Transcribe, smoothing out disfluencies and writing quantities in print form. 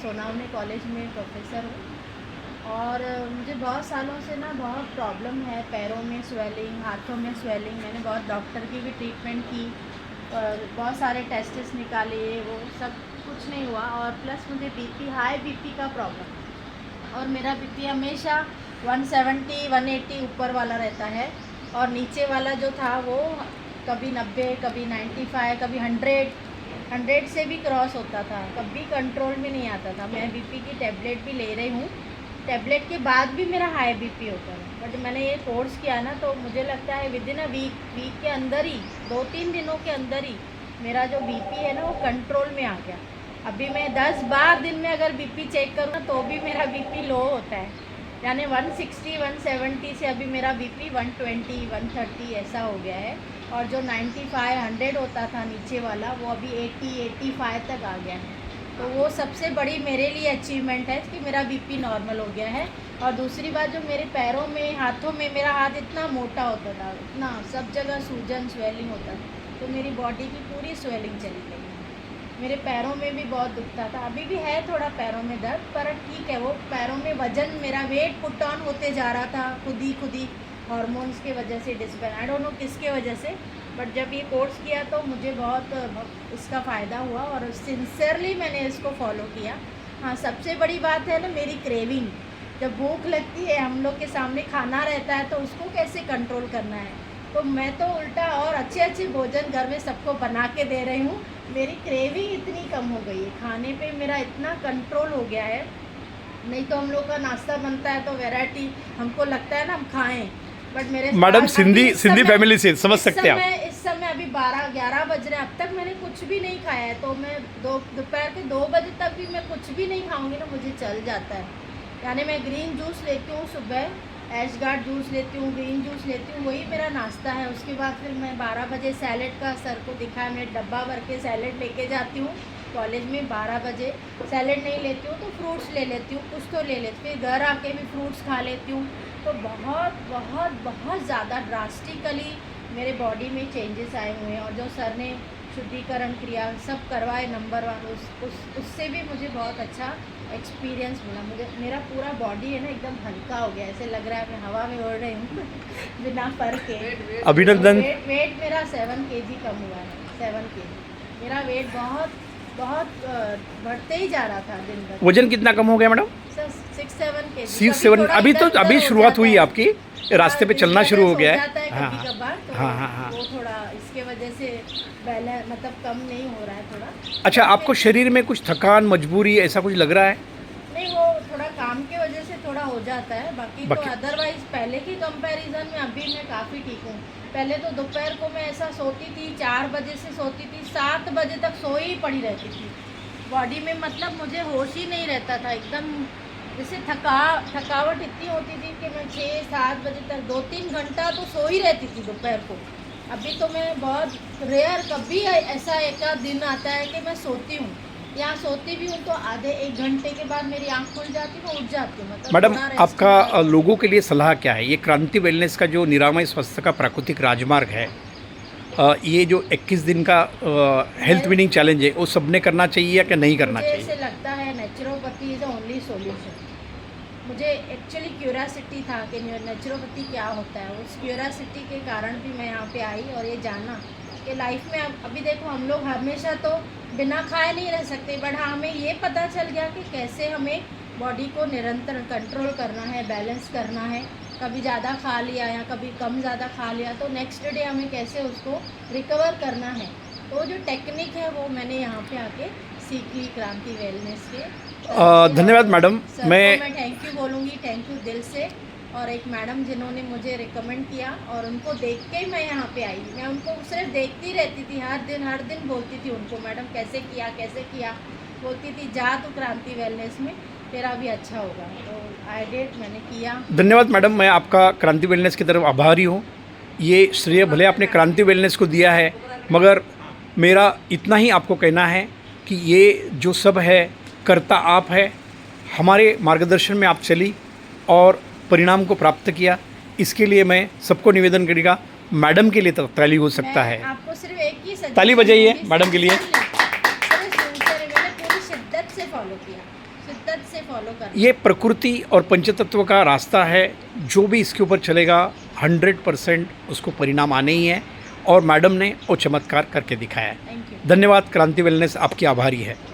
Sonawane college में professor हूँ। और मुझे बहुत सालों से ना बहुत प्रॉब्लम है, पैरों में स्वेलिंग, हाथों में स्वेलिंग। मैंने बहुत डॉक्टर की भी ट्रीटमेंट की और बहुत सारे टेस्ट्स निकाले, वो सब कुछ नहीं हुआ। और प्लस मुझे बीपी, हाई बीपी का प्रॉब्लम, और मेरा बीपी हमेशा 170 180 ऊपर वाला रहता है, और नीचे वाला जो था वो कभी 90, कभी 95, कभी 100 से भी क्रॉस होता था, कभी कंट्रोल में नहीं आता था। मैं बीपी की टेबलेट भी ले रही हूँ, टेबलेट के बाद भी मेरा हाई बीपी होता है। बट मैंने ये कोर्स किया ना, तो मुझे लगता है विदिन अ वीक के अंदर ही, 2-3 दिनों के अंदर ही मेरा जो बीपी है ना वो कंट्रोल में आ गया। अभी मैं 10-12 दिन में अगर बीपी चेक करूँ ना तो भी मेरा बीपी लो होता है, यानी 160 170 से अभी मेरा बीपी 120 130 ऐसा हो गया है। और जो 95 100 होता था नीचे वाला, वो अभी 80 85 तक आ गया है। तो वो सबसे बड़ी मेरे लिए अचीवमेंट है कि मेरा बीपी नॉर्मल हो गया है। और दूसरी बात, जो मेरे पैरों में, हाथों में, मेरा हाथ इतना मोटा होता था, इतना सब जगह सूजन स्वेलिंग होता था, तो मेरी बॉडी की पूरी स्वेलिंग चली गई है। मेरे पैरों में भी बहुत दुखता था, अभी भी है थोड़ा पैरों में दर्द, पर ठीक है। वो पैरों में वजन, मेरा वेट पुट ऑन होते जा रहा था खुद ही हार्मोन्स के वजह से, डिस्बैलेंस, आई डोंट नो किसके वजह से। बट जब ये कोर्स किया तो मुझे बहुत इसका फ़ायदा हुआ और सिंसियरली मैंने इसको फॉलो किया। हाँ, सबसे बड़ी बात है ना मेरी क्रेविंग, जब भूख लगती है, हम लोग के सामने खाना रहता है, तो उसको कैसे कंट्रोल करना है। तो मैं तो उल्टा और अच्छे भोजन घर में सबको बना के दे रही हूँ। मेरी क्रेविंग इतनी कम हो गई है, खाने पे मेरा इतना कंट्रोल हो गया है। नहीं तो हम लोग का नाश्ता बनता है तो वैरायटी, हमको लगता है ना हम खाएं, बट मेरे मैडम सिंधी फैमिली से समझ सकते हैं आप। इस समय अभी 12-11 बज रहे हैं, अब तक मैंने कुछ भी नहीं खाया है। तो मैं दोपहर के 2 बजे तक भी मैं कुछ भी नहीं खाऊंगी ना, मुझे चल जाता है। यानी मैं ग्रीन जूस लेती हूँ सुबह, ऐशगार्ड जूस लेती हूँ, ग्रीन जूस लेती हूँ, वही मेरा नाश्ता है। उसके बाद फिर मैं 12 बजे सैलेड का सर को दिखाया, मैं डब्बा भर के सैलेड लेके जाती हूँ कॉलेज में। 12 बजे सैलेड नहीं लेती हूँ तो फ्रूट्स ले लेती हूँ, कुछ तो ले लेती हूँ, फिर घर आके भी फ्रूट्स खा लेती हूँ। तो बहुत ज़्यादा ड्रास्टिकली मेरे बॉडी में चेंजेस आए हुए हैं। और जो सर ने शुद्धिकरण क्रिया सब करवाए नंबर 1, उससे भी मुझे बहुत अच्छा एक्सपीरियंस मिला। मुझे मेरा पूरा बॉडी है ना एकदम हल्का हो गया, ऐसे लग रहा है मैं हवा में उड़ रही हूँ बिना फर के। अभिनंदन। वेट मेरा 7 kg कम हुआ है, 7 kg। मेरा वेट बहुत बढ़ते ही जा रहा था दिन भर। वजन कितना कम हो गया मैडम? 6-7 kg। 6-7। अभी शुरुआत हुई है आपकी, रास्ते पे चलना शुरू हो गया है। हाँ, कभी-कभार तो हाँ। वो थोड़ा इसके वजह से बैलेंस मतलब कम नहीं हो रहा है थोड़ा। अच्छा, आपको शरीर में कुछ थकान, मजबूरी ऐसा कुछ लग रहा है? नहीं, वो थोड़ा काम की वजह से थोड़ा हो जाता है, बाकी तो अदरवाइज पहले की कंपैरिजन में अभी मैं काफ़ी ठीक हूँ। पहले तो दोपहर को मैं ऐसा सोती थी, 4 बजे से सोती थी, 7 बजे तक सोई ही पड़ी रहती थी। बॉडी में मतलब मुझे होश ही नहीं रहता था, एकदम जैसे थकावट इतनी होती थी कि मैं 6-7 बजे तक 2-3 घंटा तो सो ही रहती थी दोपहर को। अभी तो मैं बहुत रेयर, कभी ऐसा एक दिन आता है कि मैं सोती हूँ। यहाँ सोती भी हूँ तो आधे 1 घंटे के बाद मेरी आँख खुल जाती है, मैं उठ जाती हूँ। मतलब मैडम, आपका लोगों के लिए सलाह क्या है? ये क्रांति वेलनेस का जो निरामय स्वास्थ्य का प्राकृतिक राजमार्ग है, ये जो 21 दिन का हेल्थ विनिंग चैलेंज है, वो सबने करना चाहिए या क्या नहीं करना चाहिए? मुझे ऐसे लगता है naturopathy is the only solution. मुझे एक्चुअली क्यूरियोसिटी था कि नेचुरोपैथी क्या होता है। उस क्यूरियोसिटी के कारण भी मैं यहाँ पे आई और ये जाना कि लाइफ में अभी देखो, हम लोग हमेशा तो बिना खाए नहीं रह सकते, बट हाँ हमें ये पता चल गया कि कैसे हमें बॉडी को निरंतर कंट्रोल करना है, बैलेंस करना है। कभी ज़्यादा खा लिया या कभी कम ज़्यादा खा लिया तो नेक्स्ट डे हमें कैसे उसको रिकवर करना है। तो जो टेक्निक है वो मैंने यहाँ पे आके सीखी क्रांति वेलनेस के। धन्यवाद मैडम। मैं थैंक यू बोलूँगी, थैंक यू दिल से। और एक मैडम जिन्होंने मुझे रिकमेंड किया और उनको देख के ही मैं यहाँ पे आई। मैं उनको सिर्फ देखती रहती थी, हर दिन बोलती थी उनको, मैडम कैसे किया, बोलती थी जा तू क्रांति वेलनेस में, तेरा भी अच्छा होगा। तो आई डिड, मैंने किया। धन्यवाद मैडम, मैं आपका क्रांति वेलनेस की तरफ आभारी हूँ। ये श्रेय भले आपने क्रांति वेलनेस को दिया है, मगर मेरा इतना ही आपको कहना है कि ये जो सब है करता आप है। हमारे मार्गदर्शन में आप चली और परिणाम को प्राप्त किया, इसके लिए मैं सबको निवेदन करूँगा, मैडम के लिए तो ताली हो सकता है। आपको सिर्फ एक ही ताली बजाइए मैडम के लिए। मैंने पूरी शिद्दत से फॉलो किया। शिद्दत से फॉलो करना। ये प्रकृति और पंचतत्व का रास्ता है, जो भी इसके ऊपर चलेगा 100% उसको परिणाम आने ही है, और मैडम ने वो चमत्कार करके दिखाया है। Thank you. धन्यवाद। क्रांति वेलनेस आपकी आभारी है।